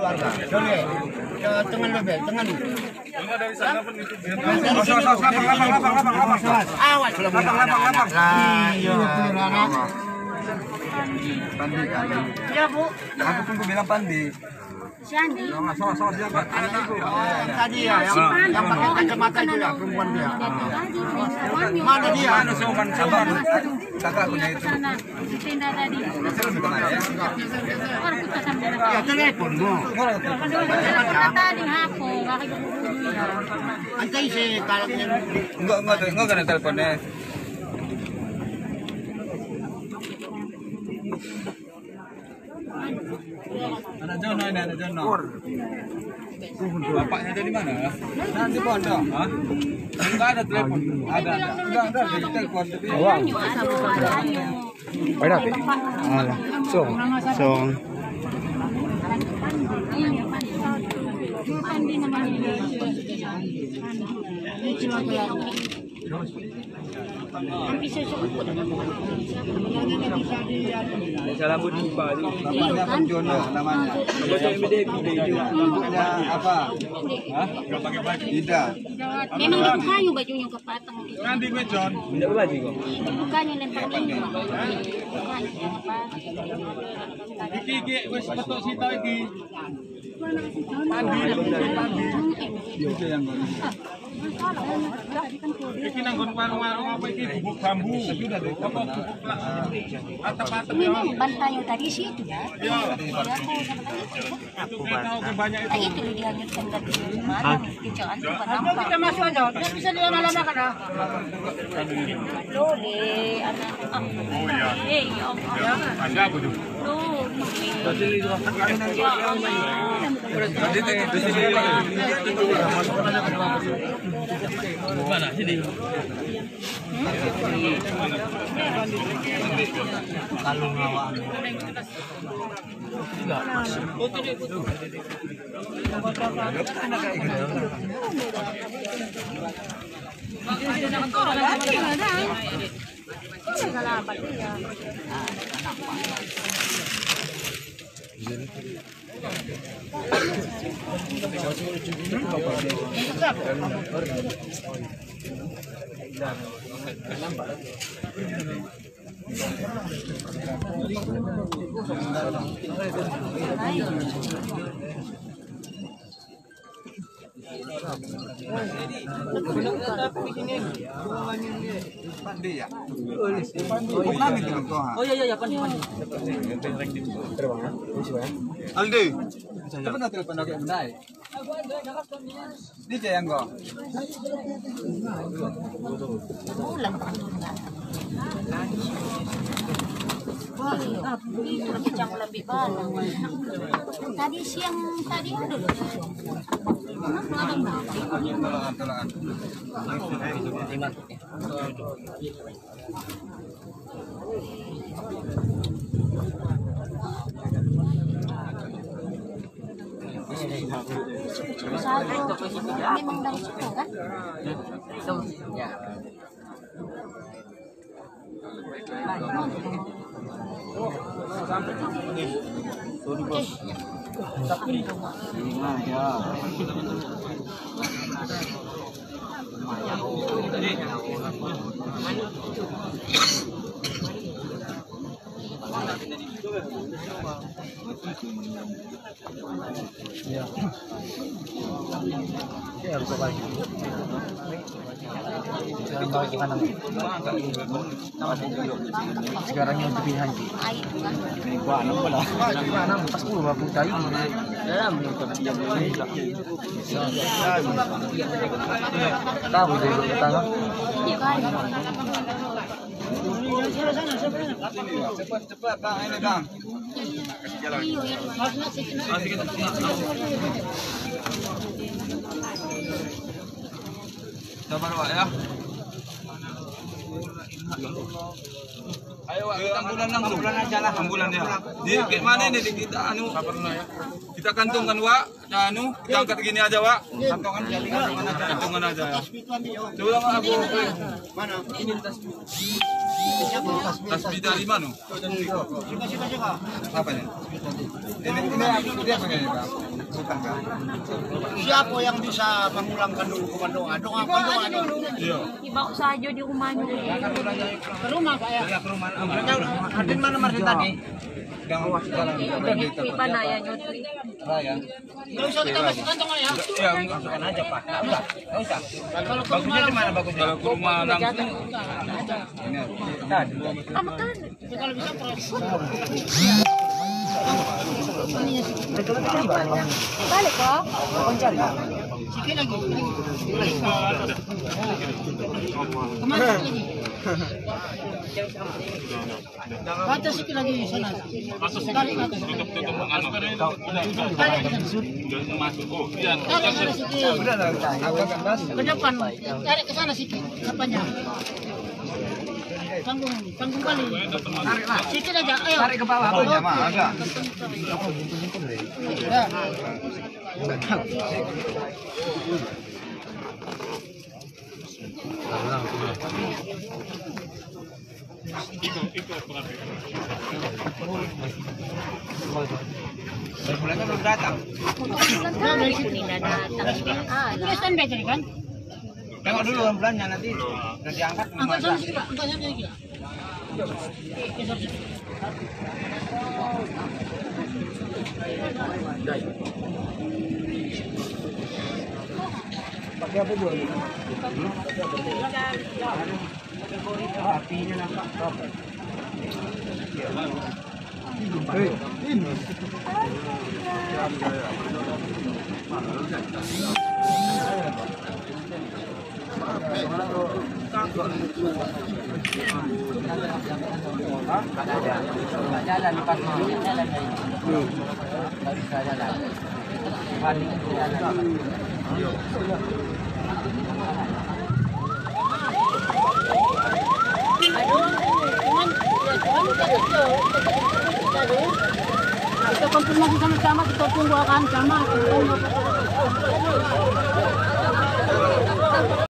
keluarga. Boleh. Tangan lebih, tangan. Enggak dari sana pun itu. Awas lapang. Iya. Pandi kan. Iya, Bu. Aku pun bilang Pandi. Si Andi. Tadi ya, yang pakai kacamata itu ya, perempuan dia. Mana dia? Mana Soman sabar. Kakak punya itu. Di tenda tadi. Orang kita sambil. Ya, telepon, Bu. Tadi hapo, kaki Antai sih kalau Enggak kena teleponnya. Ada Jono ini, ada Jono. Bapaknya dari mana? Nanti pondok. Hah? Enggak ada telepon. Ada. Enggak ada di telepon tapi. Ada deh. Alah. Song. Pandi namanya. Hampir sesuatu. Salah pun lupa tu. Bapaknya pun Jono namanya. Baca MDP dia. Rambutnya apa? Hah? Enggak pakai baju. Tidak. Memang dia kayu bajunya kepatang. Nanti mejon. Tidak baju kok. Bukannya lempar minyak. Iki wis petuk sita iki. Itu yang Iki nanggon warung-warung apa iki bubuk bambu. Sudah deh. Apa bubuk atap-atap ya. Memang bantainya tadi situ ya. Itu saya tahu ke banyak itu. Itu dihanyutkan dari mana? Jangan lupa nampak. kita masuk aja, kita bisa lama-lama kan? Boleh, anak. Oh ya. Ya Allah. Anda apa tuh? Mana sini? Kalau ngawang. Tidak masuk. Pandi ya? Oh iya Pandi. Aldi. Cepat nak telepon aku bendai. Di yang kau. Itu jam lebih banyak. Tadi siang tadi ada loh. Tolongan. Memang dari situ kan? Ya. Sekarang yang pilihan sih. Pas 10 aku cari dalam tahu deh pertama. Cepat Bang, ini Bang. Sabar Pak ya. Ayo Pak, kita ambulan langsung. Ambulan aja lah. Ambulan ya. Di mana ini kita anu? Kita kantongkan Wak, anu, kita angkat gini aja Wak. Kantongan aja ya. Coba aku. Mana? Ini tas. Tasbih dari mana? Apa ini? Ini apa ini, Pak? Bukan, Pak. Siapa yang bisa mengulangkan dulu doa? Doa. Iya. Dibawa saja di rumahnya. Ke rumah Pak ya. Ke rumah. Adin mana Martin tadi? Gang jalan. Pipa naya nyotri. Raya. Enggak usah kita masuk kantong ya. Ya, masukkan aja, Pak. Enggak usah. Kalau ke Bagusnya rumah di mana bagusnya? Kalau ke rumah langsung Ini tadi. Kamu kan kalau bisa balik kok. sikit lagi. Kemana lagi? Batas sikit lagi sana. Tarik atas. tutup anu. Tarik ke sana. Masuk. Oh, iya. Tarik ke sana sikit. Udah lah, agak kan Ke depan. Tarik ke sana sikit. Apanya? Tanggung balik. Sikit aja. Ayo. tarik ke bawah apanya, Mak? Agak. Ya. Bulannya belum datang. Dari situ tidak datang. Udah standby tadi kan? Tengok dulu bulannya nanti udah diangkat belum Angkat ada. sana sikit, Pak. Angkat sana sikit. Pakai apa dulu? Apinya nampak. Ini. Jalan lepas jalan bisa jalan. Kita konfirmasi sama-sama, kita tunggu akan sama.